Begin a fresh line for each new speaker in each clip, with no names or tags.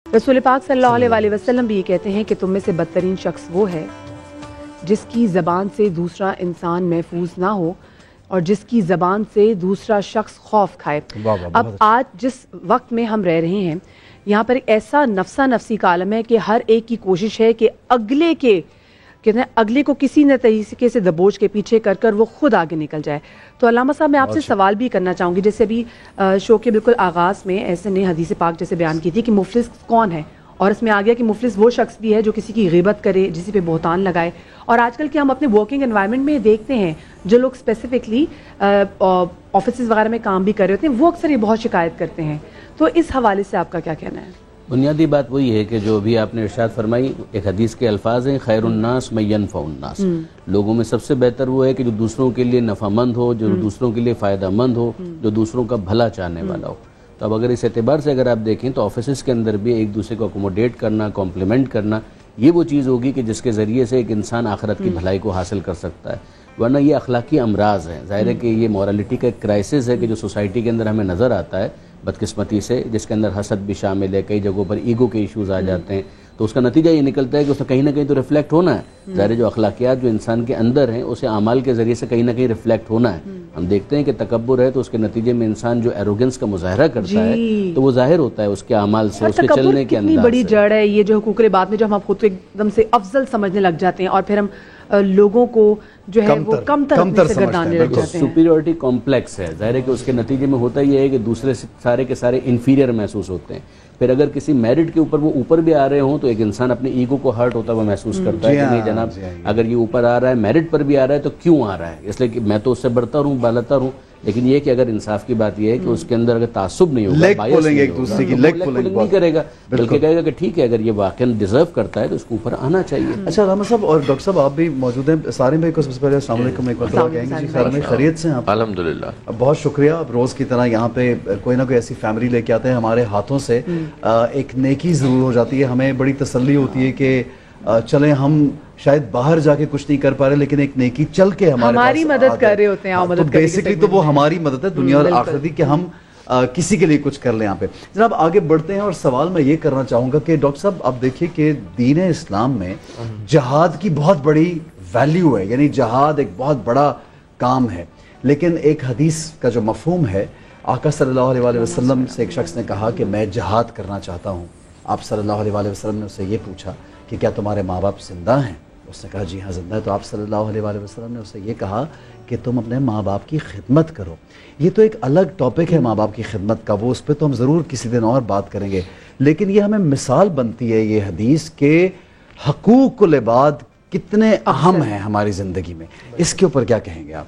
رسول پاک صلی اللہ علیہ وسلم بھی یہ کہتے ہیں کہ تم میں سے بدترین شخص وہ ہے جس کی زبان سے دوسرا انسان محفوظ نہ ہو اور جس کی زبان سے دوسرا شخص خوف کھائے۔ اب آج جس وقت میں ہم رہ رہے ہیں یہاں پر ایک ایسا نفسا نفسی کا عالم ہے کہ ہر ایک کی کوشش ہے کہ اگلے کو کسی نہ طریقے سے دبوچ کے پیچھے کر کر وہ خود آگے نکل جائے۔ تو علامہ صاحب میں آپ سے سوال بھی کرنا چاہوں گی، جیسے ابھی شو کے بالکل آغاز میں ایسے نے حدیث پاک جیسے بیان کی تھی کہ مفلس کون ہے، اور اس میں آ گیا کہ مفلس وہ شخص بھی ہے جو کسی کی غیبت کرے، کسی پہ بہتان لگائے۔ اور آج کل کے ہم اپنے ورکنگ انوائرمنٹ میں دیکھتے ہیں جو لوگ اسپیسیفکلی آفیسز وغیرہ میں کام بھی کر رہے ہوتے ہیں وہ اکثر یہ بہت شکایت کرتے ہیں۔ تو اس حوالے سے آپ کا کیا کہنا ہے؟
بنیادی بات وہی ہے کہ جو ابھی آپ نے ارشاد فرمائی، ایک حدیث کے الفاظ ہیں، خیر الناس من ینفع الناس، لوگوں میں سب سے بہتر وہ ہے کہ جو دوسروں کے لیے نفع مند ہو، جو دوسروں کے لیے فائدہ مند ہو، جو دوسروں کا بھلا چاہنے والا ہو۔ تو اب اگر اس اعتبار سے اگر آپ دیکھیں تو آفیسز کے اندر بھی ایک دوسرے کو اکوموڈیٹ کرنا، کمپلیمنٹ کرنا، یہ وہ چیز ہوگی کہ جس کے ذریعے سے ایک انسان آخرت کی بھلائی کو حاصل کر سکتا ہے، ورنہ یہ اخلاقی امراض ہیں۔ ظاہر ہے کہ یہ مورالٹی کا ایک کرائسس ہے کہ جو سوسائٹی کے اندر ہمیں نظر آتا ہے بدقسمتی سے، جس کے اندر حسد بھی شامل ہے، کئی جگہوں پر ایگو کے ایشوز آ جاتے ہیں، تو اس کا نتیجہ یہ نکلتا ہے کہ اس میں کہیں نہ کہیں تو ریفلیکٹ ہونا ہے۔ ظاہر ہے جو اخلاقیات جو انسان کے اندر ہیں اسے اعمال کے ذریعے سے کہیں نہ کہیں ریفلیکٹ ہونا ہے۔ ہم دیکھتے ہیں کہ تکبر ہے تو اس کے نتیجے میں انسان جو ایروگنس کا مظاہرہ کرتا ہے تو وہ ظاہر ہوتا ہے اس کے اعمال سے، اس کے چلنے کے انداز سے۔
کتنی بڑی جڑ ہے یہ جو حقوق العباد میں، جو ہم خود کو ایک دم سے افضل سمجھنے لگ جاتے ہیں اور پھر ہم لوگوں کو جو ہے وہ کم تر سے گردانے لگ جاتے ہیں۔
سپیریورٹی کمپلیکس ہے، ظاہر ہے کہ اس کے نتیجے میں ہوتا یہ ہے کہ دوسرے سارے کے سارے انفیریئر محسوس ہوتے ہیں۔ پھر اگر کسی میرٹ کے اوپر وہ اوپر بھی آ رہے ہوں تو ایک انسان اپنے ایگو کو ہرٹ ہوتا ہوا محسوس کرتا ہے کہ نہیں جناب، اگر یہ اوپر آ رہا ہے، میرٹ پر بھی آ رہا ہے تو کیوں آ رہا ہے؟ اس لیے کہ میں تو اس سے بڑھتا رہوں، بالاتر ہوں۔ لیکن یہ کہ اگر انصاف کی بات یہ ہے کہ اس کے اندر اگر تعصب نہیں ہوگا، لیگ پولنگ نہیں کرے گا، بلکہ کہے گا کہ ٹھیک ہے اگر یہ واقعا ڈیزرو کرتا ہے تو اس کو اوپر آنا چاہیے۔
اچھا علامہ صاحب اور ڈاکٹر صاحب آپ بھی موجود ہیں، سارے بھائی کو سب سے پہلے السلام علیکم ایک مرتبہ کہیں گے جی، خیر میں خیریت سے ہیں آپ؟
الحمدللہ
بہت شکریہ۔ آپ روز کی طرح یہاں پہ کوئی نہ کوئی ایسی فیملی لے کے آتے ہیں، ہمارے ہاتھوں سے ایک نیکی ضرور ہو جاتی ہے، ہمیں بڑی تسلی ہوتی ہے کہ چلیں ہم شاید باہر جا کے کچھ نہیں کر پا رہے لیکن ایک نیکی چل کے ہماری
مدد کر رہے ہوتے ہیں۔
تو بیسکلی تو وہ ہماری مدد ہے دنیا اور آخرتی، کہ ہم کسی کے لیے کچھ کر لیں۔ یہاں پہ جناب آگے بڑھتے ہیں اور سوال میں یہ کرنا چاہوں گا کہ ڈاکٹر صاحب آپ دیکھیے کہ دین اسلام میں جہاد کی بہت بڑی ویلیو ہے، یعنی جہاد ایک بہت بڑا کام ہے، لیکن ایک حدیث کا جو مفہوم ہے، آقا صلی اللہ علیہ وسلم سے ایک شخص نے کہا کہ میں جہاد کرنا چاہتا ہوں۔ آپ صلی اللہ علیہ وسلم نے اسے یہ پوچھا کہ کیا تمہارے ماں باپ زندہ ہیں؟ اس نے کہا جی ہاں زندہ ہے۔ تو آپ صلی اللہ علیہ وسلم نے اسے یہ کہا کہ تم اپنے ماں باپ کی خدمت کرو۔ یہ تو ایک الگ ٹاپک ہے ماں باپ کی خدمت کا، وہ اس پہ تو ہم ضرور کسی دن اور بات کریں گے، لیکن یہ ہمیں مثال بنتی ہے یہ حدیث کہ حقوق العباد کتنے اہم ہیں ہماری زندگی میں۔ اس کے اوپر کیا کہیں گے آپ؟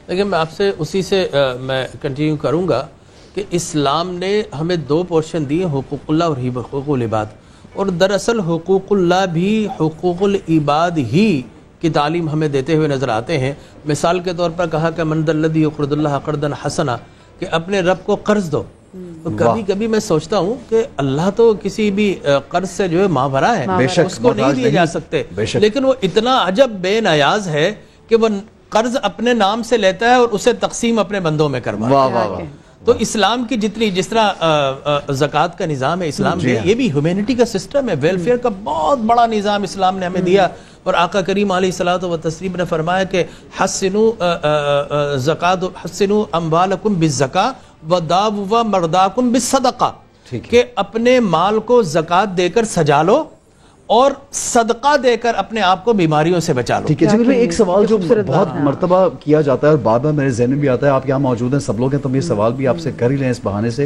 لیکن میں آپ سے اسی سے میں کنٹینیو کروں گا کہ اسلام نے ہمیں دو پورشن دیے، حقوق اللہ اور حقوق العباد، اور دراصل حقوق اللہ بھی حقوق العباد ہی کی تعلیم ہمیں دیتے ہوئے نظر آتے ہیں۔ مثال کے طور پر کہا کہ من ذا الذی یقرض اللہ قرضا حسنا، کہ اپنے رب کو قرض دو۔ تو کبھی کبھی میں سوچتا ہوں کہ اللہ تو کسی بھی قرض سے جو ہے ماورا ہے، اس کو نہیں دیے جا سکتے، لیکن وہ اتنا عجب بے نیاز ہے کہ وہ قرض اپنے نام سے لیتا ہے اور اسے تقسیم اپنے بندوں میں کرواتا ہے۔ تو اسلام کی جس طرح زکوٰۃ کا نظام ہے اسلام میں، یہ بھی ہیومینٹی کا سسٹم ہے، ویلفیئر کا بہت بڑا نظام اسلام نے ہمیں دیا۔ اور آقا کریم علیہ الصلوۃ والتسلیم نے فرمایا کہ حسنوا اموالکم بالزکاۃ وداووا مرضاکم بالصدقہ، کہ اپنے مال کو زکوٰۃ دے کر سجا لو اور صدقہ دے کر اپنے آپ کو بیماریوں سے بچا لو۔
ٹھیک ہے جی، ایک سوال جو بہت مرتبہ کیا جاتا ہے اور بار بار میرے ذہن میں بھی آتا ہے، آپ یہاں موجود ہیں سب لوگ ہیں تو یہ سوال بھی آپ سے کر ہی لیں اس بہانے سے،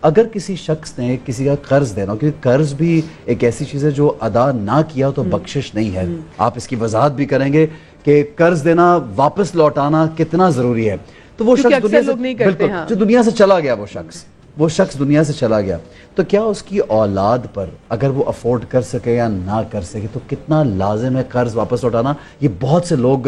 اگر کسی شخص نے کسی کا قرض دینا، کیونکہ قرض بھی ایک ایسی چیز ہے جو ادا نہ کیا تو بخشش نہیں ہے، آپ اس کی وضاحت بھی کریں گے کہ قرض دینا واپس لوٹانا کتنا ضروری ہے۔ تو وہ شخص جو دنیا سے چلا گیا، وہ شخص دنیا سے چلا گیا، تو کیا اس کی اولاد پر اگر وہ افورڈ کر سکے یا نہ کر سکے تو کتنا لازم ہے قرض واپس لوٹانا؟ یہ بہت سے لوگ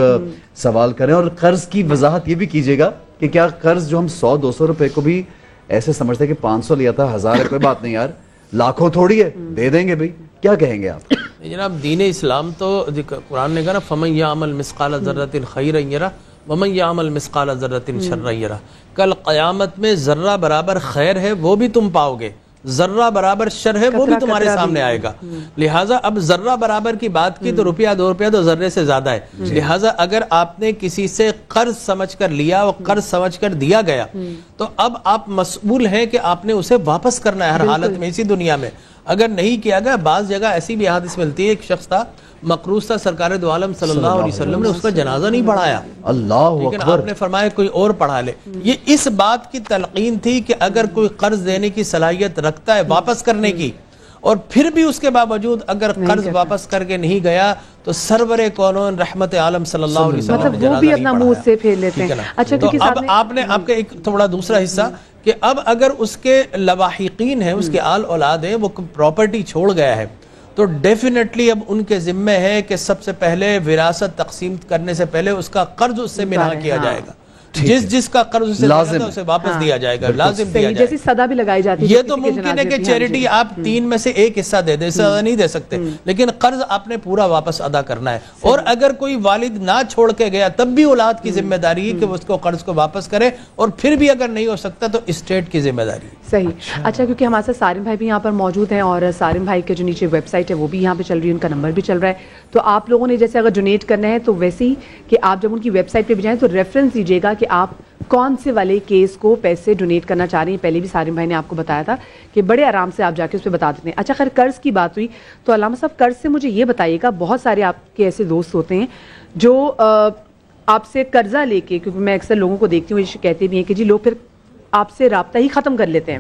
سوال کریں، اور قرض کی وضاحت یہ بھی کیجیے گا کہ کیا قرض جو ہم 100-200 روپے کو بھی ایسے سمجھتے ہیں کہ 500 لیا تھا 1000 ہے، کوئی بات نہیں یار، لاکھوں تھوڑی ہے، دے دیں گے بھائی، کیا کہیں گے آپ؟
جناب دین اسلام تو قرآن نے کہا نا فَمَن يَعْمَلْ مِثْقَالَ ذَرَّةٍ خَيْرًا يَرَهُ وَمَن يَعْمَلْ مِثْقَالَ ذَرَّةٍ شَرًّا يَرَهُ، کل قیامت میں ذرہ برابر خیر ہے وہ بھی تم پاؤ گے، ذرہ برابر شر ہے وہ بھی تمہارے سامنے آئے گا. لہٰذا اب ذرہ برابر کی بات کی تو روپیہ 2 روپیہ تو ذرے سے زیادہ ہے. لہٰذا اگر آپ نے کسی سے قرض سمجھ کر لیا اور قرض سمجھ کر دیا گیا تو اب آپ مسئول ہیں کہ آپ نے اسے واپس کرنا ہے ہر حالت میں اسی دنیا میں. اگر نہیں کیا گیا، بعض جگہ ایسی بھی حادث ملتی ہے، ایک شخص تھا مقروض تھا، سرکار دو عالم صلی اللہ علیہ وسلم نے اس کا جنازہ نہیں پڑھایا،
اللہ
لیکن
اکبر،
آپ نے فرمایا کوئی اور پڑھا لے. یہ اس بات کی تلقین تھی کہ اگر کوئی قرض دینے کی صلاحیت رکھتا ہے واپس کرنے کی، اور پھر بھی اس کے باوجود اگر قرض واپس کر کے نہیں گیا تو سرور کونون رحمت عالم صلی اللہ علیہ وسلم نے
وہ بھی اپنا منہ سے پھیر لیتے ہیں. اچھا،
تو اب آپ نے آپ کا ایک تھوڑا دوسرا حصہ کہ اب اگر اس کے لواحقین ہیں، اس کے آل اولاد ہیں، وہ پراپرٹی چھوڑ گیا ہے تو ڈیفینیٹلی اب ان کے ذمہ ہے کہ سب سے پہلے وراثت تقسیم کرنے سے پہلے اس کا قرض اس سے منع کیا جائے گا. جس کا قرض اسے دینا تھا اسے واپس دیا جائے گا، لازم دیا جائے گا.
جیسی صدا بھی لگائی جاتی ہے.
یہ تو ممکن ہے کہ چیریٹی آپ 3 میں سے ایک حصہ دے دیں، اس سے زیادہ نہیں دے سکتے، لیکن قرض آپ نے پورا واپس ادا کرنا ہے. اور اگر کوئی والد نہ چھوڑ کے گیا تب بھی اولاد کی ذمہ داری ہے کہ وہ اس کو قرض کو واپس کرے، اور پھر بھی اگر نہیں ہو سکتا تو اسٹیٹ کی ذمہ داری ہے.
صحیح. اچھا، کیونکہ ہمارے ساتھ سارم بھائی بھی یہاں پر موجود ہیں، اور سارم بھائی کے جو نیچے ویب سائٹ ہے وہ بھی یہاں پہ چل رہی ہے، ان کا نمبر بھی چل رہا ہے. تو آپ لوگوں نے جیسے اگر ڈونیٹ کرنا ہے تو ویسے ہی کہ آپ جب ان کی ویب سائٹ پہ بھی جائیں تو ریفرنس دیجیے گا کہ آپ کون سے والے کیس کو پیسے ڈونیٹ کرنا چاہ رہے ہیں. پہلے بھی سارم بھائی نے آپ کو بتایا تھا کہ بڑے آرام سے آپ جا کے اس پہ بتا دیتے ہیں. اچھا، خیر قرض کی بات ہوئی تو علامہ صاحب قرض سے مجھے یہ بتائیے گا، بہت سارے آپ کے ایسے دوست ہوتے ہیں جو آپ سے قرضہ لے کے، کیونکہ میں اکثر لوگوں کو دیکھتی ہوں یہ کہتے بھی ہیں کہ جی لوگ پھر آپ سے رابطہ ہی ختم کر لیتے ہیں.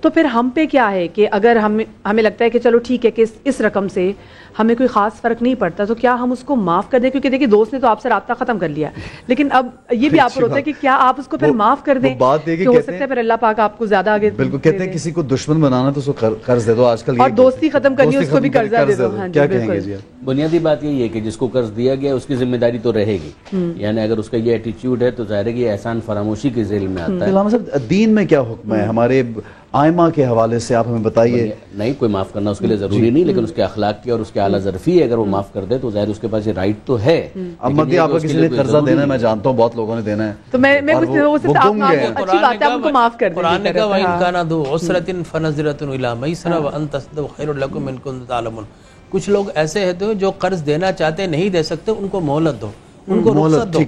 تو پھر ہم پہ کیا ہے کہ اگر ہمیں لگتا ہے کہ چلو ٹھیک ہے کہ اس رقم سے ہمیں کوئی خاص فرق نہیں پڑتا تو کیا ہم اس کو معاف کر دیں؟ کیونکہ دیکھیں دوست نے تو آپ سے رابطہ ختم کر لیا، لیکن اب یہ بھی آپ پر ہوتا ہے کہ کیا آپ اس کو پھر معاف کر دیں؟ کہ ہو سکتا ہے پھر اللہ پاک آپ کو زیادہ آگے.
بالکل، کہتے ہیں کسی کو دشمن بنانا تو اس کو قرض دے دو. آج کل
اور دوستی ختم کرنی ہے اس کو بھی قرضہ دے دو.
کیا کہیں گے جی؟
بنیادی بات یہی ہے کہ جس کو قرض دیا گیا اس کی ذمہ داری تو رہے گی، یعنی اگر اس کا یہ ایٹیچیوڈ ہے تو ظاہر ہے کہ یہ احسان فراموشی کے ذیل میں آتا ہے.
علامہ صاحب، دین میں کیا حکم ہے ہمارے آئمہ کے حوالے سے؟ آپ ہمیں بتائیے.
نہیں، کوئی معاف کرنا اس کے لیے ضروری نہیں، لیکن اس کے اخلاق کی اور اس کے اعلیٰ ظرفی ہے، اگر وہ معاف کر دے تو ظاہر اس کے پاس یہ رائٹ تو ہے.
اب مدی آپ کو کسی نے قرضہ دینا ہے، میں جانتا ہوں بہت لوگوں نے دینا ہے،
تو میں اچھی بات ہے آپ کو معاف کر دیں.
قرآن نے کہا وَإِن كَانَ ذُو عُسْرَةٍ فَنَظِرَةٌ إِلَىٰ مَيْسَرَةٍ وَأَن تَصْدَقُوا خَيْرٌ لَكُمْ إِن كُنتُمْ تَعْلَمُونَ. کچھ لوگ ایسے ہیں جو قرض دینا چاہتے نہیں دے سکتے، ان کو مہلت دو، ان کو رخصت دو.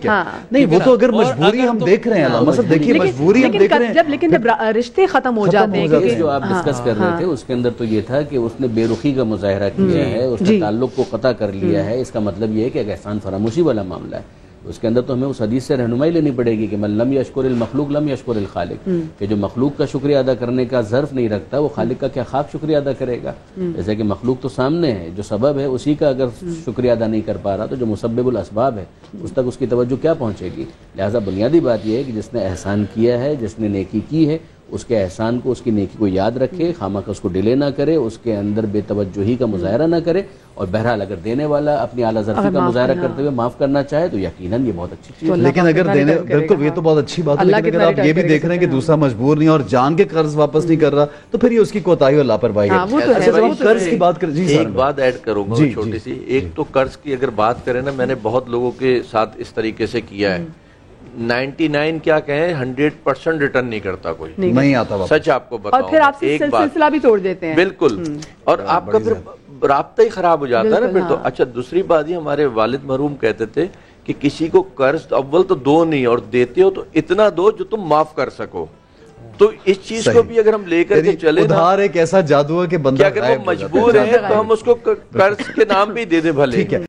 نہیں، وہ تو اگر مجبوری ہم دیکھ رہے ہیں علامہ صاحب، دیکھیے مجبوری ہم دیکھ رہے ہیں،
لیکن جب رشتے ختم ہو جاتے ہیں.
جو آپ ڈسکس کر رہے تھے اس کے اندر تو یہ تھا کہ اس نے بے رخی کا مظاہرہ کیا ہے، اس نے تعلق کو قطع کر لیا ہے. اس کا مطلب یہ ہے کہ ایک احسان فراموشی والا معاملہ ہے. اس کے اندر تو ہمیں اس حدیث سے رہنمائی لینی پڑے گی کہ من لم یشکر المخلوق لم یشکر الخالق، کہ جو مخلوق کا شکریہ ادا کرنے کا ظرف نہیں رکھتا وہ خالق کا کیا خواب شکریہ ادا کرے گا. جیسے کہ مخلوق تو سامنے ہے، جو سبب ہے اسی کا اگر شکریہ ادا نہیں کر پا رہا تو جو مسبب الاسباب ہے اس تک اس کی توجہ کیا پہنچے گی. لہٰذا بنیادی بات یہ ہے کہ جس نے احسان کیا ہے، جس نے نیکی کی ہے، اس کے احسان کو، اس کی نیکی کو یاد رکھے، خامخواہ اس کو ڈیلے نہ کرے، اس کے اندر بے توجہی کا مظاہرہ نہ کرے، اور بہرحال اگر دینے والا اپنی اعلیٰ ظرفی کا مظاہرہ کرتے ہوئے معاف کرنا چاہے تو یقیناً یہ بہت اچھی چیز ہے.
لیکن اگر دینے، بالکل یہ تو بہت اچھی بات ہے، لیکن اگر آپ یہ بھی دیکھ رہے ہیں کہ دوسرا مجبور نہیں اور جان کے قرض واپس نہیں کر رہا تو پھر یہ اس کی کوتاہی اور لاپرواہی ہے. قرض کی بات کریں،
ایک بات ایڈ کروں گا چھوٹی سی. ایک تو قرض کی اگر بات کریں نا، میں نے بہت لوگوں کے ساتھ اس طریقے سے کیا ہے، 99 کیا کہیں 100% ریٹرن نہیں کرتا، کوئی
نہیں آتا،
سچ آپ کو بتاؤں،
اور پھر آپ سے سلسلہ بھی توڑ دیتے ہیں.
بالکل، اور آپ کا پھر رابطہ ہی خراب ہو جاتا ہے نا پھر تو. اچھا، دوسری بات یہ ہمارے والد مرحوم کہتے تھے کہ کسی کو قرض اول تو دو نہیں، اور دیتے ہو تو اتنا دو جو تم معاف کر سکو. تو اس چیز کو بھی اگر ہم لے کر کے چلے نا،
ادھار ایک ایسا جادو ہے کہ بندہ
اگر وہ مجبور ہے تو ہم اس کو قرض کے نام بھی دے دیں بھلے.